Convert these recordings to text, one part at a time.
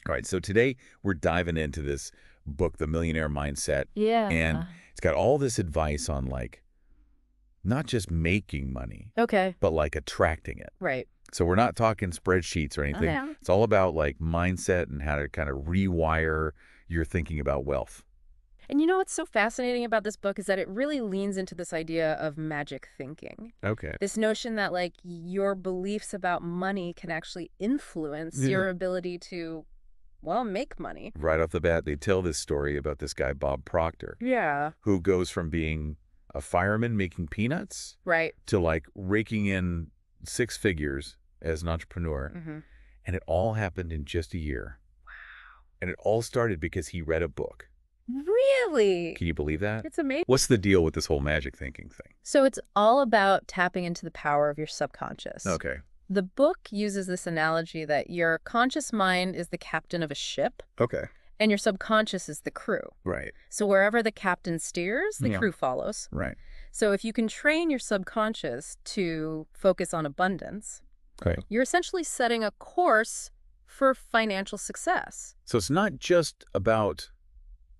All right, so today we're diving into this book, The Millionaire Mindset, and Yeah. it's got all this advice on like not just making money, Okay. but like attracting it. Right. So we're not talking spreadsheets or anything. Yeah. It's all about like mindset and how to kind of rewire your thinking about wealth. And you know what's so fascinating about this book is that it really leans into this idea of magic thinking. Okay. This notion that like your beliefs about money can actually influence your ability to, well, make money. Right off the bat, they tell this story about this guy, Bob Proctor, Yeah. who goes from being a fireman making peanuts Right. to like raking in six figures as an entrepreneur. Mm-hmm. And it all happened in just a year. Wow. And it all started because he read a book. Really? Can you believe that? It's amazing. What's the deal with this whole magic thinking thing? So it's all about tapping into the power of your subconscious. Okay. The book uses this analogy that your conscious mind is the captain of a ship Okay. and your subconscious is the crew. Right. So wherever the captain steers, the Yeah. crew follows. Right. So if you can train your subconscious to focus on abundance, Okay. you're essentially setting a course for financial success. So it's not just about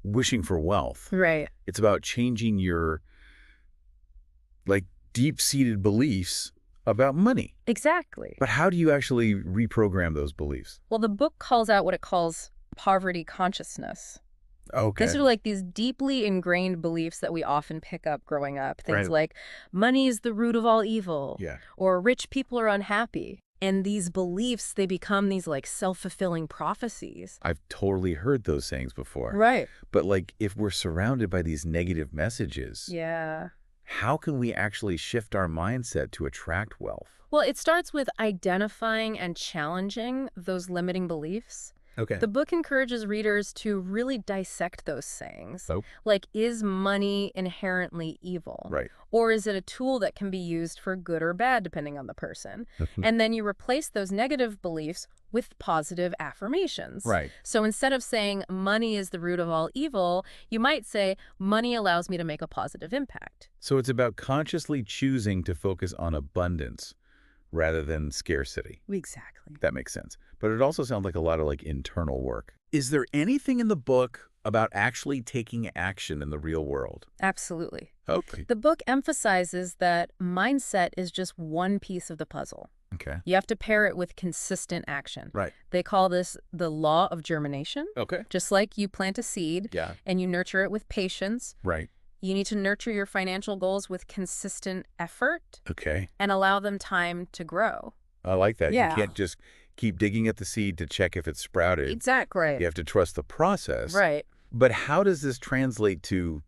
wishing for wealth. Right. It's about changing your like deep-seated beliefs about money. Exactly. But how do you actually reprogram those beliefs? Well, the book calls out what it calls poverty consciousness. Okay. These are like these deeply ingrained beliefs that we often pick up growing up. Things Right. like money is the root of all evil. Yeah. Or rich people are unhappy. And these beliefs, they become these like self-fulfilling prophecies. I've totally heard those sayings before. Right. But like if we're surrounded by these negative messages, Yeah. how can we actually shift our mindset to attract wealth? Well, it starts with identifying and challenging those limiting beliefs. Okay. The book encourages readers to really dissect those sayings. Oh. Like, is money inherently evil? Right. Or is it a tool that can be used for good or bad, depending on the person? And then you replace those negative beliefs with positive affirmations. Right. So instead of saying money is the root of all evil, you might say money allows me to make a positive impact. So it's about consciously choosing to focus on abundance rather than scarcity. Exactly. That makes sense. But it also sounds like a lot of like internal work. Is there anything in the book about actually taking action in the real world? Absolutely. Okay. The book emphasizes that mindset is just one piece of the puzzle. Okay. You have to pair it with consistent action. Right. They call this the law of germination. Okay. Just like you plant a seed Yeah. and you nurture it with patience, Right. you need to nurture your financial goals with consistent effort Okay. and allow them time to grow. I like that. Yeah. You can't just keep digging at the seed to check if it's sprouted. Exactly. You have to trust the process. Right. But how does this translate to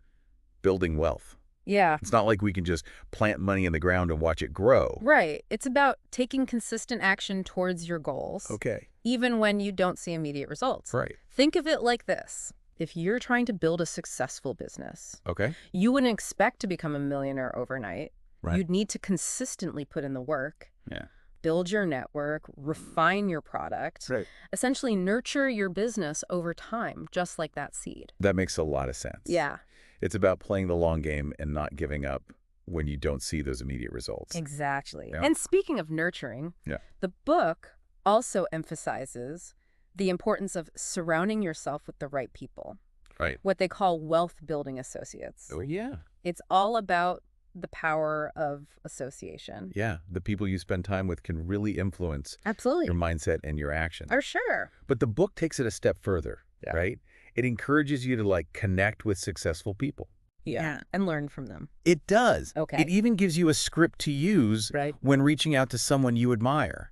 building wealth? Yeah. It's not like we can just plant money in the ground and watch it grow. Right. It's about taking consistent action towards your goals, Okay. even when you don't see immediate results. Right. Think of it like this. If you're trying to build a successful business, Okay. you wouldn't expect to become a millionaire overnight. Right. You'd need to consistently put in the work, Yeah. build your network, refine your product, Right. essentially nurture your business over time, just like that seed. That makes a lot of sense. Yeah, It's about playing the long game and not giving up when you don't see those immediate results. exactly. Yeah. And speaking of nurturing, Yeah. the book also emphasizes the importance of surrounding yourself with the right people, Right. what they call wealth-building associates. Oh, yeah. It's all about the power of association. Yeah. The people you spend time with can really influence Absolutely. your mindset and your action. Oh, sure. But the book takes it a step further, Yeah. right? It encourages you to like connect with successful people. Yeah. And learn from them. It does. Okay. It even gives you a script to use Right. when reaching out to someone you admire.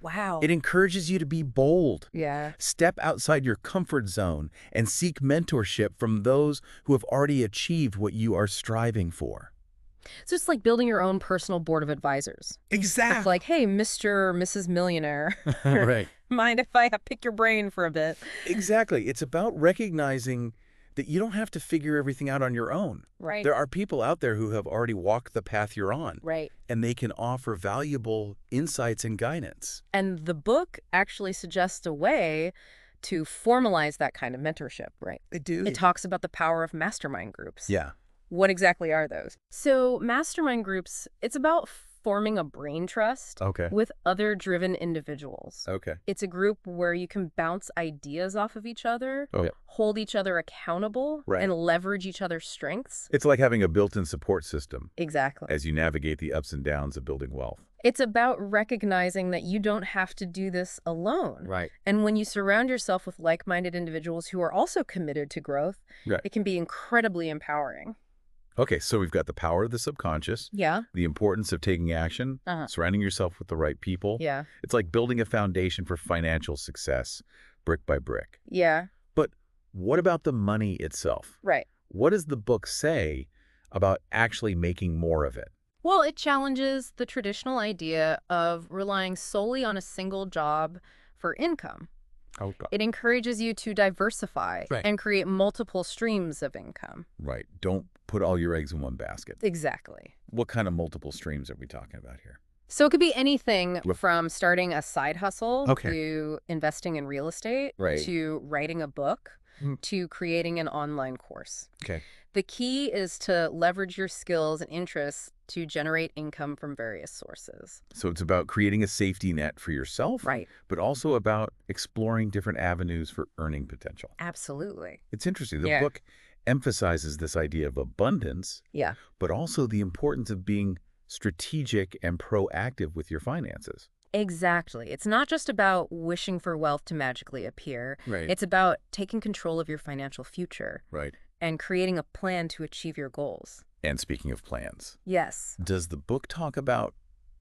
Wow. It encourages you to be bold. Yeah. Step outside your comfort zone and seek mentorship from those who have already achieved what you are striving for. So it's like building your own personal board of advisors. It's Exactly. like, hey, Mr. or Mrs. Millionaire, Right. mind if I pick your brain for a bit? Exactly. It's about recognizing that you don't have to figure everything out on your own. Right. There are people out there who have already walked the path you're on, Right. and they can offer valuable insights and guidance. And the book actually suggests a way to formalize that kind of mentorship, right? They do. It talks about the power of mastermind groups. Yeah. What exactly are those? So mastermind groups, it's about forming a brain trust Okay. with other driven individuals. Okay. It's a group where you can bounce ideas off of each other, Oh, yeah. hold each other accountable, Right. and leverage each other's strengths. It's like having a built-in support system Exactly. as you navigate the ups and downs of building wealth. It's about recognizing that you don't have to do this alone. Right. And when you surround yourself with like-minded individuals who are also committed to growth, Right. it can be incredibly empowering. Okay, so we've got the power of the subconscious, Yeah. the importance of taking action, surrounding yourself with the right people. Yeah. It's like building a foundation for financial success, brick by brick. Yeah. But what about the money itself? Right. What does the book say about actually making more of it? Well, it challenges the traditional idea of relying solely on a single job for income. Oh, God. It encourages you to diversify Right. and create multiple streams of income. Right. Don't put all your eggs in one basket. Exactly. What kind of multiple streams are we talking about here? So it could be anything Yep. from starting a side hustle Okay. to investing in real estate, Right. to writing a book, Mm. to creating an online course. Okay. The key is to leverage your skills and interests to generate income from various sources. So it's about creating a safety net for yourself, Right. but also about exploring different avenues for earning potential. Absolutely. It's interesting. The Yeah. book emphasizes this idea of abundance, Yeah. but also the importance of being strategic and proactive with your finances. Exactly. It's not just about wishing for wealth to magically appear. Right. It's about taking control of your financial future Right. and creating a plan to achieve your goals. And speaking of plans, Yes, does the book talk about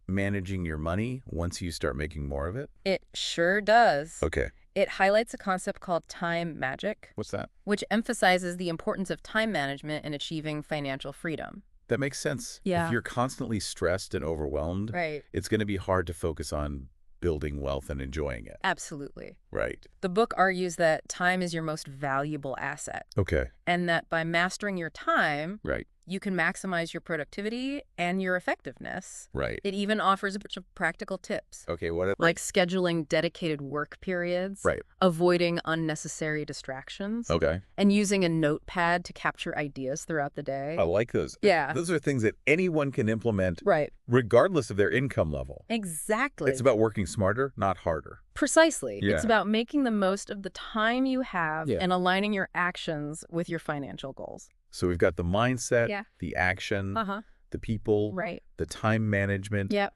managing your money once you start making more of it? it sure does. Okay. It highlights a concept called time magic, What's that? which emphasizes the importance of time management in achieving financial freedom. That makes sense. Yeah. If you're constantly stressed and overwhelmed, Right. it's going to be hard to focus on building wealth and enjoying it. Absolutely. Right. The book argues that time is your most valuable asset, Okay. and that by mastering your time, Right. you can maximize your productivity and your effectiveness. Right. It even offers a bunch of practical tips, Okay. What? like scheduling dedicated work periods, Right. avoiding unnecessary distractions, Okay. and using a notepad to capture ideas throughout the day. I like those. Yeah. Those are things that anyone can implement Right. regardless of their income level. Exactly. It's about working smarter, not harder. Precisely. Yeah. It's about making the most of the time you have Yeah. and aligning your actions with your financial goals. So we've got the mindset, Yeah. the action, Uh-huh. the people, Right. the time management. Yep.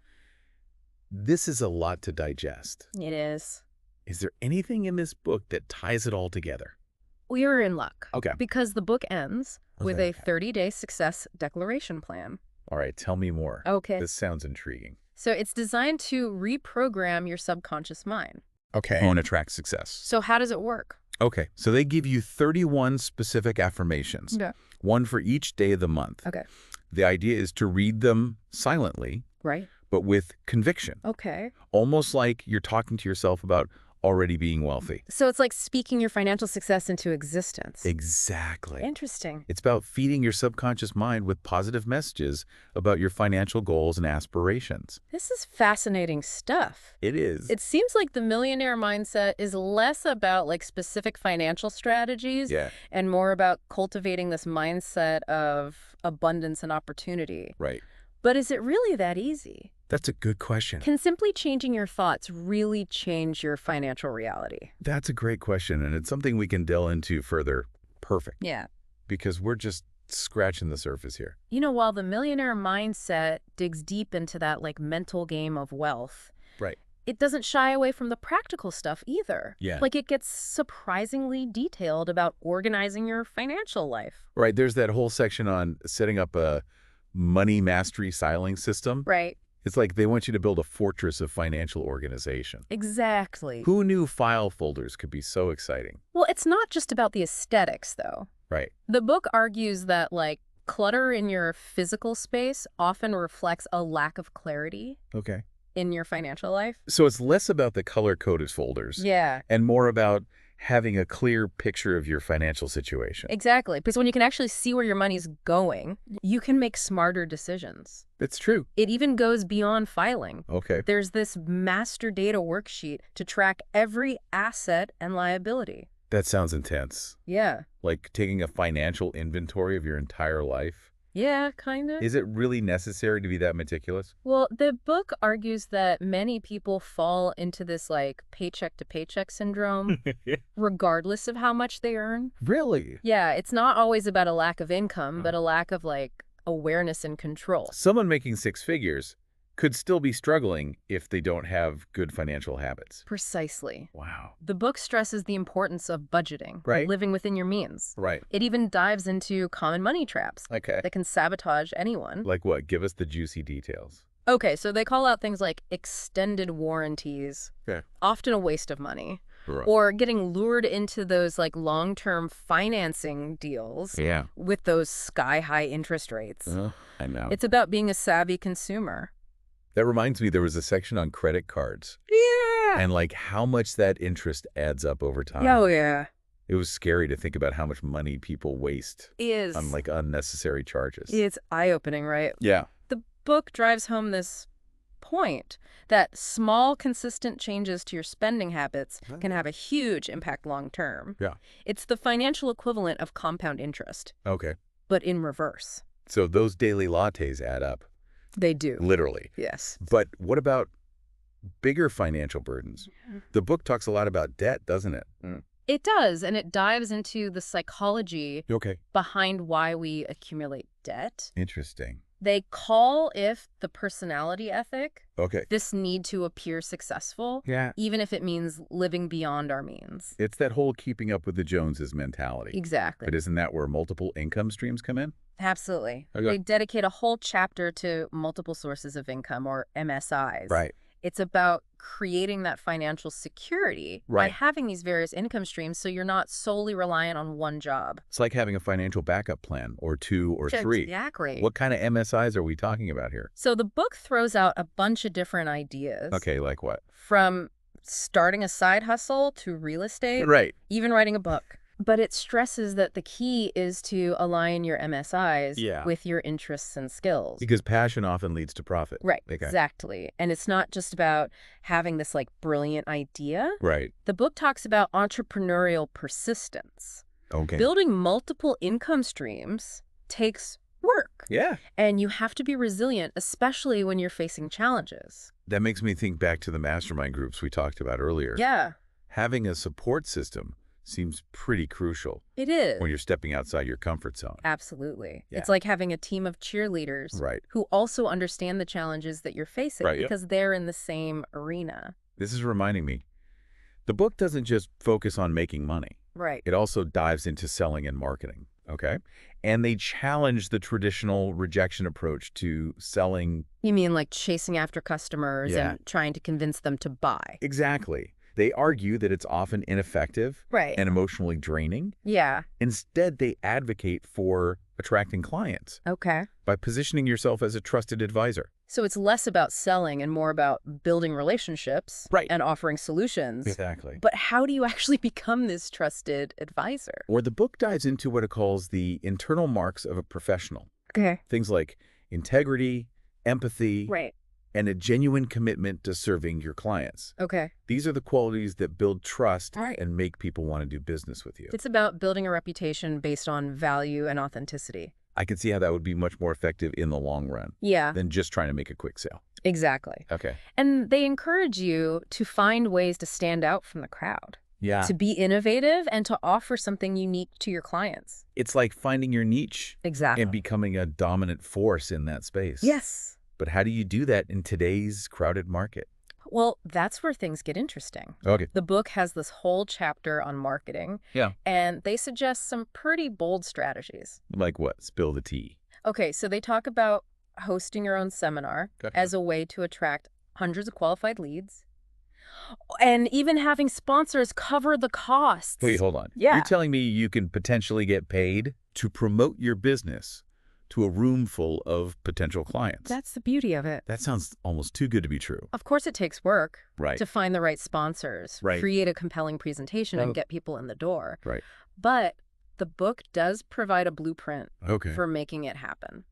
This is a lot to digest. It is. Is there anything in this book that ties it all together? We are in luck. Okay. Because the book ends What's with that? a 30-day success declaration plan. All right, tell me more. Okay. This sounds intriguing. So it's designed to reprogram your subconscious mind. Okay. On attract success. So how does it work? Okay, so they give you 31 specific affirmations, Yeah. one for each day of the month. Okay. The idea is to read them silently, Right. but with conviction, Okay. almost like you're talking to yourself about already being wealthy. So it's like speaking your financial success into existence. Exactly. Interesting. It's about feeding your subconscious mind with positive messages about your financial goals and aspirations. This is fascinating stuff. It is. It seems like the Millionaire Mindset is less about like specific financial strategies Yeah, and more about cultivating this mindset of abundance and opportunity. right. But is it really that easy? That's a good question. Can simply changing your thoughts really change your financial reality? That's a great question, and it's something we can delve into further. Perfect. Yeah. Because we're just scratching the surface here. You know, while the Millionaire Mindset digs deep into that like mental game of wealth, Right. it doesn't shy away from the practical stuff either. Yeah. Like it gets surprisingly detailed about organizing your financial life. Right. There's that whole section on setting up a money mastery filing system. Right. It's like they want you to build a fortress of financial organization. Exactly. Who knew file folders could be so exciting? Well, it's not just about the aesthetics, though. Right. The book argues that, like, clutter in your physical space often reflects a lack of clarity Okay. in your financial life. So it's less about the color-coded folders Yeah, and more about having a clear picture of your financial situation. exactly. Because when you can actually see where your money's going, you can make smarter decisions. It's true. It even goes beyond filing. Okay. There's this master data worksheet to track every asset and liability. That sounds intense. Yeah. Like taking a financial inventory of your entire life. Yeah, kind of. Is it really necessary to be that meticulous? Well, the book argues that many people fall into this like paycheck to paycheck syndrome, regardless of how much they earn. Really? Yeah, it's not always about a lack of income, but a lack of like awareness and control. Someone making six figures could still be struggling if they don't have good financial habits. Precisely. Wow. The book stresses the importance of budgeting, Right. living within your means. Right. It even dives into common money traps Okay. that can sabotage anyone. Like what? Give us the juicy details. Okay, so they call out things like extended warranties, Okay. often a waste of money, Right. or getting lured into those like long-term financing deals Yeah. with those sky-high interest rates. I know. It's about being a savvy consumer. That reminds me, there was a section on credit cards Yeah. and like how much that interest adds up over time. Oh, yeah. It was scary to think about how much money people waste Is. on like unnecessary charges. It's eye-opening, right? Yeah. The book drives home this point that small, consistent changes to your spending habits can have a huge impact long-term. Yeah. It's the financial equivalent of compound interest, Okay. but in reverse. So those daily lattes add up, They do. literally. Yes. But what about bigger financial burdens? The book talks a lot about debt, doesn't it? It does, and it dives into the psychology Okay. behind why we accumulate debt. Interesting. They call it the personality ethic, Okay. this need to appear successful, Yeah. even if it means living beyond our means. It's that whole keeping up with the Joneses mentality. Exactly. But isn't that where multiple income streams come in? Absolutely. Okay. They dedicate a whole chapter to multiple sources of income, or MSIs. Right. It's about creating that financial security by Right. having these various income streams so you're not solely reliant on one job. It's like having a financial backup plan, or two or three. Exactly. What kind of MSIs are we talking about here? So the book throws out a bunch of different ideas. Okay, like what? From starting a side hustle to real estate, Right. even writing a book. But it stresses that the key is to align your MSIs Yeah. with your interests and skills. Because passion often leads to profit. Right, Okay. exactly. And it's not just about having this like brilliant idea. Right. The book talks about entrepreneurial persistence. Okay. Building multiple income streams takes work. Yeah. And you have to be resilient, especially when you're facing challenges. That makes me think back to the mastermind groups we talked about earlier. Yeah, Having a support system seems pretty crucial it is. when you're stepping outside your comfort zone. Absolutely. Yeah. It's like having a team of cheerleaders Right. who also understand the challenges that you're facing Right, yeah. because they're in the same arena. This is reminding me, the book doesn't just focus on making money. Right. It also dives into selling and marketing, okay? And they challenge the traditional rejection approach to selling. You mean like chasing after customers Yeah. and trying to convince them to buy? Exactly. They argue that it's often ineffective Right. and emotionally draining. Yeah. Instead, they advocate for attracting clients Okay. by positioning yourself as a trusted advisor. So it's less about selling and more about building relationships Right. and offering solutions. Exactly. But how do you actually become this trusted advisor? Or the book dives into what it calls the internal marks of a professional. Okay. Things like integrity, empathy, Right. and a genuine commitment to serving your clients. Okay. These are the qualities that build trust Right. and make people want to do business with you. It's about building a reputation based on value and authenticity. I can see how that would be much more effective in the long run Yeah, than just trying to make a quick sale. exactly. Okay. And they encourage you to find ways to stand out from the crowd, Yeah. to be innovative, and to offer something unique to your clients. It's like finding your niche Exactly. and becoming a dominant force in that space. Yes. But how do you do that in today's crowded market? Well, that's where things get interesting. Okay. The book has this whole chapter on marketing, Yeah. and they suggest some pretty bold strategies. Like what? Spill the tea. Okay, so they talk about hosting your own seminar Gotcha. as a way to attract hundreds of qualified leads, and even having sponsors cover the costs. Wait, hold on. Yeah. You're telling me you can potentially get paid to promote your business to a room full of potential clients. That's the beauty of it. That sounds almost too good to be true. Of course, it takes work Right. to find the right sponsors, Right. create a compelling presentation, Oh. and get people in the door. Right. But the book does provide a blueprint Okay. for making it happen.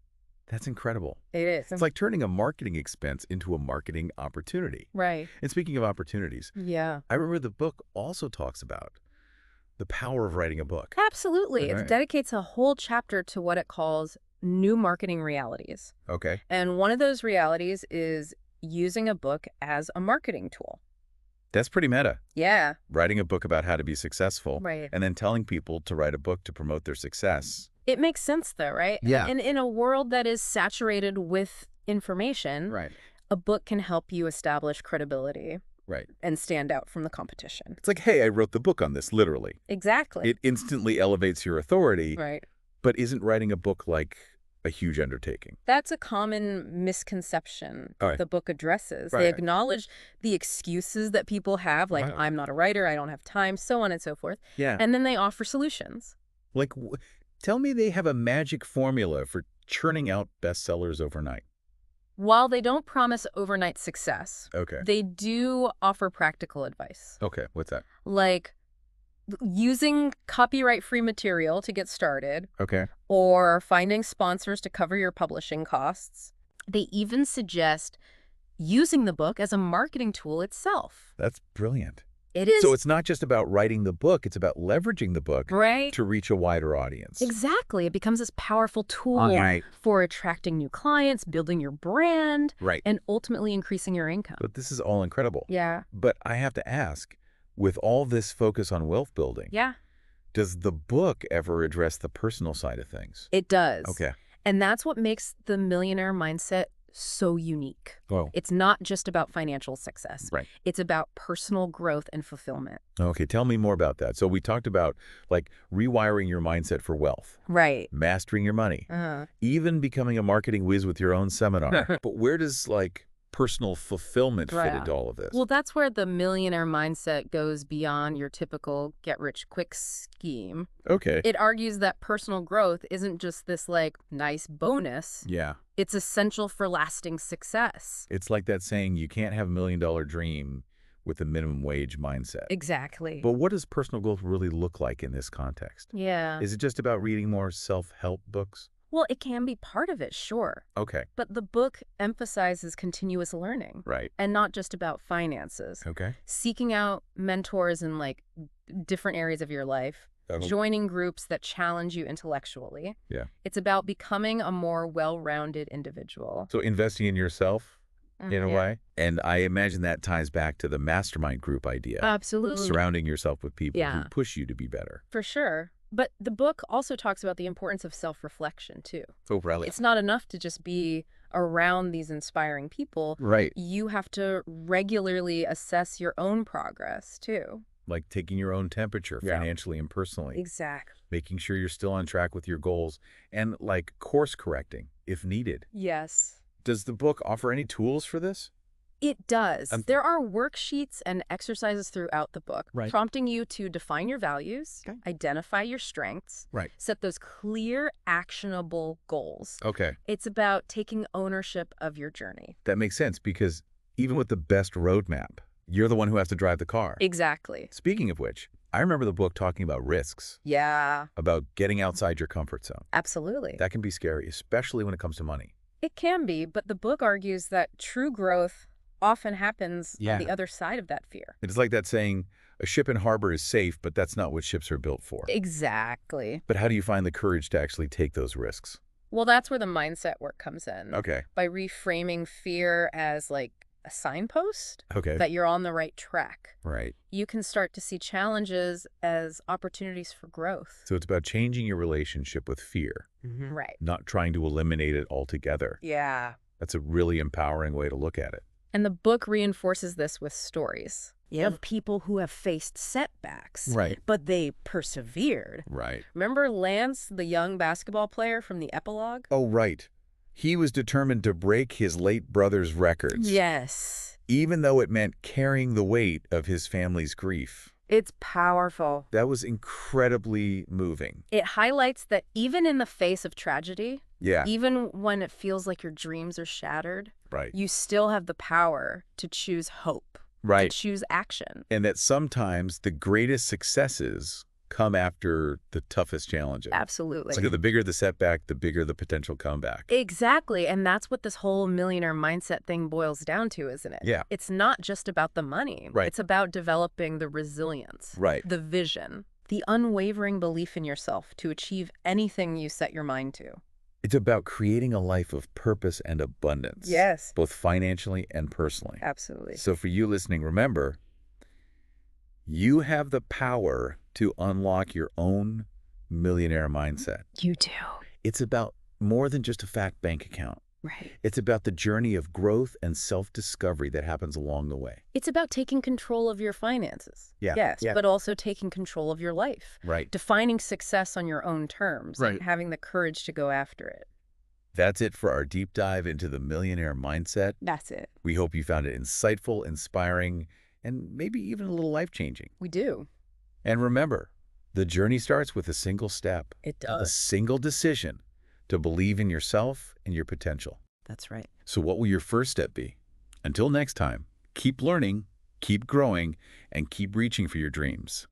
That's incredible. It is. It's like turning a marketing expense into a marketing opportunity. Right. And speaking of opportunities, Yeah. I remember the book also talks about the power of writing a book. Absolutely. Right. It dedicates a whole chapter to what it calls new marketing realities. Okay. And one of those realities is using a book as a marketing tool. That's pretty meta. Yeah. Writing a book about how to be successful Right. and then telling people to write a book to promote their success. It makes sense, though, right? Yeah. And in a world that is saturated with information, Right. a book can help you establish credibility Right. and stand out from the competition. It's like, hey, I wrote the book on this, literally. Exactly. It instantly elevates your authority, Right. but isn't writing a book like a huge undertaking? That's a common misconception All right. the book addresses. Right. They acknowledge the excuses that people have, like, Right. I'm not a writer, I don't have time, so on and so forth. Yeah. And then they offer solutions. Like, tell me they have a magic formula for churning out bestsellers overnight. While they don't promise overnight success, Okay. they do offer practical advice. Okay. What's that? Like using copyright-free material to get started, Okay. or finding sponsors to cover your publishing costs. They even suggest using the book as a marketing tool itself. That's brilliant. It is. So it's not just about writing the book, it's about leveraging the book right? to reach a wider audience. Exactly. It becomes this powerful tool Right. for attracting new clients, building your brand, Right. and ultimately increasing your income. But this is all incredible. Yeah. But I have to ask, with all this focus on wealth building, Yeah, does the book ever address the personal side of things? it does. Okay. And that's what makes the Millionaire Mindset so unique. Oh, It's not just about financial success. right. It's about personal growth and fulfillment. Okay, tell me more about that. So we talked about, like, rewiring your mindset for wealth, Right. mastering your money, Uh-huh. even becoming a marketing whiz with your own seminar. But where does, like, personal fulfillment fit Right. into all of this? Well, that's where the Millionaire Mindset goes beyond your typical get-rich-quick scheme. Okay. It argues that personal growth isn't just this, like, nice bonus. Yeah. It's essential for lasting success. It's like that saying, you can't have $1 million dream with a minimum wage mindset. Exactly. But what does personal growth really look like in this context? Yeah. Is it just about reading more self-help books? Well, it can be part of it, sure. Okay. But the book emphasizes continuous learning Right. and not just about finances. Okay. Seeking out mentors in, like, different areas of your life. Joining groups that challenge you intellectually. Yeah. It's about becoming a more well-rounded individual. So investing in yourself in a Yeah. way. And I imagine that ties back to the mastermind group idea. Absolutely. Surrounding yourself with people Yeah. who push you to be better. For sure. But the book also talks about the importance of self-reflection, too. Oh, really? It's not enough to just be around these inspiring people. Right. You have to regularly assess your own progress, too. Like taking your own temperature Yeah. financially and personally. Exactly. Making sure you're still on track with your goals. And like course correcting if needed. Yes. Does the book offer any tools for this? It does. Um, There are worksheets and exercises throughout the book, Right. prompting you to define your values, Okay. identify your strengths, Right. set those clear, actionable goals. Okay. It's about taking ownership of your journey. That makes sense because even with the best roadmap, you're the one who has to drive the car. Exactly. Speaking of which, I remember the book talking about risks, Yeah, about getting outside your comfort zone. absolutely. That can be scary, especially when it comes to money. It can be, but the book argues that true growth often happens Yeah. on the other side of that fear. It's like that saying, a ship in harbor is safe, but that's not what ships are built for. Exactly. But how do you find the courage to actually take those risks? Well, that's where the mindset work comes in. Okay. By reframing fear as, like, a signpost Okay. that you're on the right track. Right. You can start to see challenges as opportunities for growth. So it's about changing your relationship with fear, Right. not trying to eliminate it altogether. Yeah. That's a really empowering way to look at it. And the book reinforces this with stories of people who have faced setbacks, Right. but they persevered. Right. Remember Lance, the young basketball player from the epilogue? Oh, right. He was determined to break his late brother's records. Yes. Even though it meant carrying the weight of his family's grief. It's powerful. That was incredibly moving. It highlights that even in the face of tragedy, Yeah. even when it feels like your dreams are shattered, Right. you still have the power to choose hope, Right. to choose action. And that sometimes the greatest successes come after the toughest challenges. Absolutely. It's like the bigger the setback, the bigger the potential comeback. Exactly. And that's what this whole millionaire mindset thing boils down to, isn't it? Yeah. It's not just about the money. Right. It's about developing the resilience, Right. the vision, the unwavering belief in yourself to achieve anything you set your mind to. It's about creating a life of purpose and abundance, Yes, both financially and personally. absolutely. So for you listening, remember, you have the power to unlock your own millionaire mindset. You do. It's about more than just a fat bank account. Right. It's about the journey of growth and self-discovery that happens along the way. It's about taking control of your finances. Yeah, Yes, yeah. but also taking control of your life. Right. Defining success on your own terms. Right. And having the courage to go after it. That's it for our deep dive into the millionaire mindset. That's it. We hope you found it insightful, inspiring, and maybe even a little life-changing. We do. And remember, the journey starts with a single step, It a does. single decision to believe in yourself and your potential. That's right. So what will your first step be? Until next time, keep learning, keep growing, and keep reaching for your dreams.